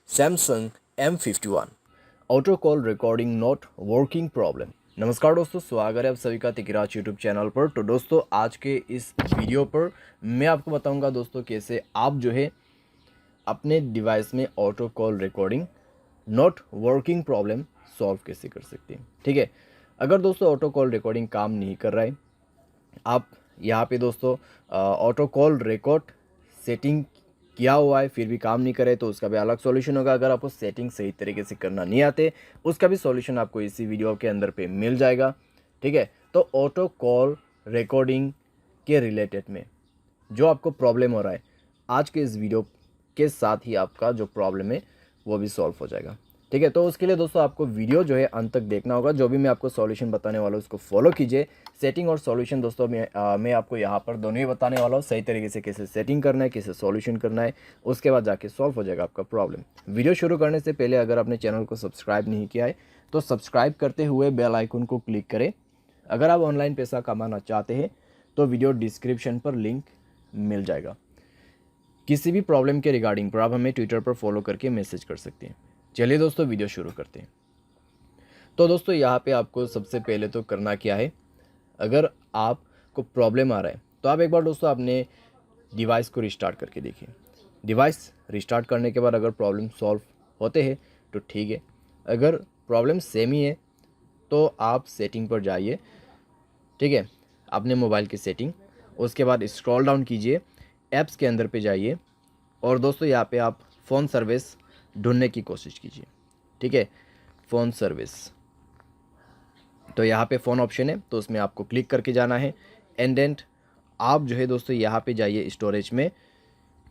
Samsung M51 auto call recording not working problem. नमस्कार दोस्तों, स्वागत है आप सभी का तिकराज यूट्यूब चैनल पर। तो दोस्तों आज के इस वीडियो पर मैं आपको बताऊंगा दोस्तों कैसे आप जो है अपने डिवाइस में auto call recording not working problem solve कैसे कर सकते हैं। ठीक है, अगर दोस्तों ऑटो कॉल रिकॉर्डिंग काम नहीं कर रहा है, आप यहाँ पे दोस्तों ऑटो कॉल रिकॉर्ड सेटिंग किया हुआ है फिर भी काम नहीं करे तो उसका भी अलग सॉल्यूशन होगा। अगर आपको सेटिंग सही तरीके से करना नहीं आते उसका भी सॉल्यूशन आपको इसी वीडियो के अंदर पे मिल जाएगा। ठीक है, तो ऑटो कॉल रिकॉर्डिंग के रिलेटेड में जो आपको प्रॉब्लम हो रहा है, आज के इस वीडियो के साथ ही आपका जो प्रॉब्लम है वो भी सॉल्व हो जाएगा। ठीक है, तो उसके लिए दोस्तों आपको वीडियो जो है अंत तक देखना होगा। जो भी मैं आपको सॉल्यूशन बताने वाला हूँ उसको फॉलो कीजिए। सेटिंग और सॉल्यूशन दोस्तों मैं आपको यहाँ पर दोनों ही बताने वाला हूँ, सही तरीके से कैसे सेटिंग करना है, कैसे सॉल्यूशन करना है, उसके बाद जाके सॉल्व हो जाएगा आपका प्रॉब्लम। वीडियो शुरू करने से पहले अगर आपने चैनल को सब्सक्राइब नहीं किया है तो सब्सक्राइब करते हुए बेल आइकन को क्लिक करें। अगर आप ऑनलाइन पैसा कमाना चाहते हैं तो वीडियो डिस्क्रिप्शन पर लिंक मिल जाएगा। किसी भी प्रॉब्लम के रिगार्डिंग पर आप हमें ट्विटर पर फॉलो करके मैसेज कर सकते हैं। चलिए दोस्तों वीडियो शुरू करते हैं। तो दोस्तों यहाँ पे आपको सबसे पहले तो करना क्या है, अगर आपको प्रॉब्लम आ रहा है तो आप एक बार दोस्तों अपने डिवाइस को रिस्टार्ट करके देखिए। डिवाइस रिस्टार्ट करने के बाद अगर प्रॉब्लम सॉल्व होते हैं तो ठीक है, अगर प्रॉब्लम सेम ही है तो आप सेटिंग पर जाइए। ठीक है, अपने मोबाइल की सेटिंग, उसके बाद स्क्रॉल डाउन कीजिए, ऐप्स के अंदर पे जाइए और दोस्तों यहाँ पे आप फ़ोन सर्विस ढूंढने की कोशिश कीजिए। ठीक है, फ़ोन सर्विस, तो यहाँ पे फ़ोन ऑप्शन है तो उसमें आपको क्लिक करके जाना है। एंड देन आप जो है दोस्तों यहाँ पे जाइए, स्टोरेज में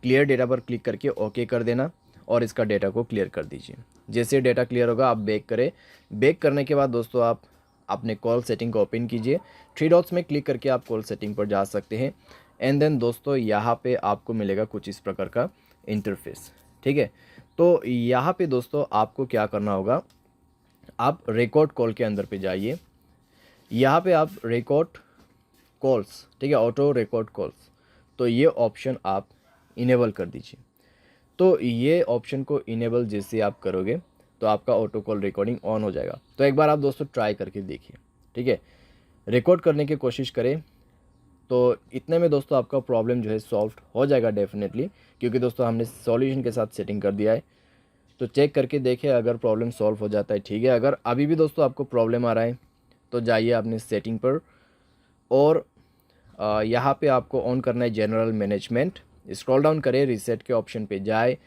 क्लियर डेटा पर क्लिक करके ओके कर देना और इसका डेटा को क्लियर कर दीजिए। जैसे डेटा क्लियर होगा आप बैक करें। बैक करने के बाद दोस्तों आप अपने कॉल सेटिंग को ओपन कीजिए। थ्री डॉट्स में क्लिक करके आप कॉल सेटिंग पर जा सकते हैं। एंड देन दोस्तों यहाँ पे आपको मिलेगा कुछ इस प्रकार का इंटरफेस। ठीक है, तो यहाँ पे दोस्तों आपको क्या करना होगा, आप रिकॉर्ड कॉल के अंदर पे जाइए। यहाँ पे आप रिकॉर्ड कॉल्स, ठीक है, ऑटो रिकॉर्ड कॉल्स, तो ये ऑप्शन आप इनेबल कर दीजिए। तो ये ऑप्शन को इनेबल जैसे आप करोगे तो आपका ऑटो कॉल रिकॉर्डिंग ऑन हो जाएगा। तो एक बार आप दोस्तों ट्राई करके देखिए। ठीक है, रिकॉर्ड करने की कोशिश करें तो इतने में दोस्तों आपका प्रॉब्लम जो है सॉल्व हो जाएगा डेफिनेटली, क्योंकि दोस्तों हमने सॉल्यूशन के साथ सेटिंग कर दिया है। तो चेक करके देखिए, अगर प्रॉब्लम सॉल्व हो जाता है ठीक है, अगर अभी भी दोस्तों आपको प्रॉब्लम आ रहा है तो जाइए अपने सेटिंग पर और यहाँ पे आपको ऑन करना है जनरल मैनेजमेंट। स्क्रॉल डाउन करें, रीसेट के ऑप्शन पे जाए,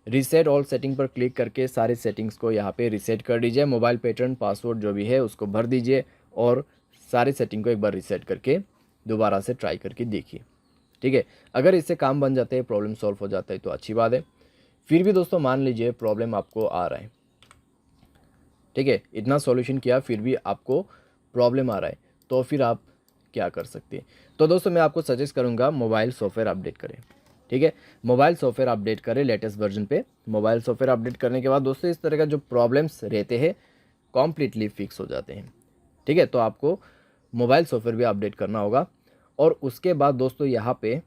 रीसेट ऑल सेटिंग पर क्लिक करके सारे सेटिंग्स को यहाँ पे रीसेट कर दीजिए। मोबाइल पैटर्न पासवर्ड जो भी है उसको भर दीजिए और सारी सेटिंग को एक बार रीसेट करके दोबारा से ट्राई करके देखिए। ठीक है, अगर इससे काम बन जाते हैं, प्रॉब्लम सॉल्व हो जाता है तो अच्छी बात है। फिर भी दोस्तों मान लीजिए प्रॉब्लम आपको आ रहा है, ठीक है, इतना सॉल्यूशन किया फिर भी आपको प्रॉब्लम आ रहा है, तो फिर आप क्या कर सकते हैं। तो दोस्तों मैं आपको सजेस्ट करूंगा मोबाइल सॉफ्टवेयर अपडेट करें। ठीक है, मोबाइल सॉफ्टवेयर अपडेट करें लेटेस्ट वर्जन पे। मोबाइल सॉफ्टवेयर अपडेट करने के बाद दोस्तों इस तरह का जो प्रॉब्लम्स रहते हैं कॉम्प्लीटली फिक्स हो जाते हैं। ठीक है, तो आपको मोबाइल सॉफ्टवेयर भी अपडेट करना होगा और उसके बाद दोस्तों यहाँ पे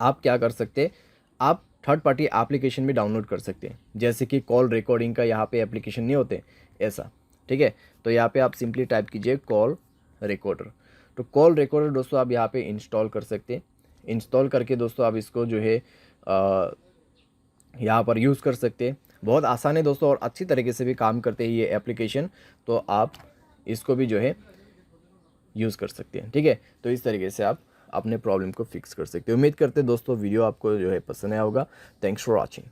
आप क्या कर सकते हैं, आप थर्ड पार्टी एप्लीकेशन भी डाउनलोड कर सकते हैं, जैसे कि कॉल रिकॉर्डिंग का यहाँ पे एप्लीकेशन नहीं होते ऐसा। ठीक है, तो यहाँ पे आप सिंपली टाइप कीजिए कॉल रिकॉर्डर। तो कॉल रिकॉर्डर दोस्तों आप यहाँ पे इंस्टॉल कर सकते हैं। इंस्टॉल करके दोस्तों आप इसको जो है यहाँ पर यूज़ कर सकते हैं। बहुत आसान है दोस्तों और अच्छी तरीके से भी काम करते हैं ये एप्लीकेशन, तो आप इसको भी जो है यूज़ कर सकते हैं। ठीक है, तो इस तरीके से आप अपने प्रॉब्लम को फिक्स कर सकते हैं। उम्मीद करते हैं दोस्तों वीडियो आपको जो है पसंद आया होगा। Thanks for watching.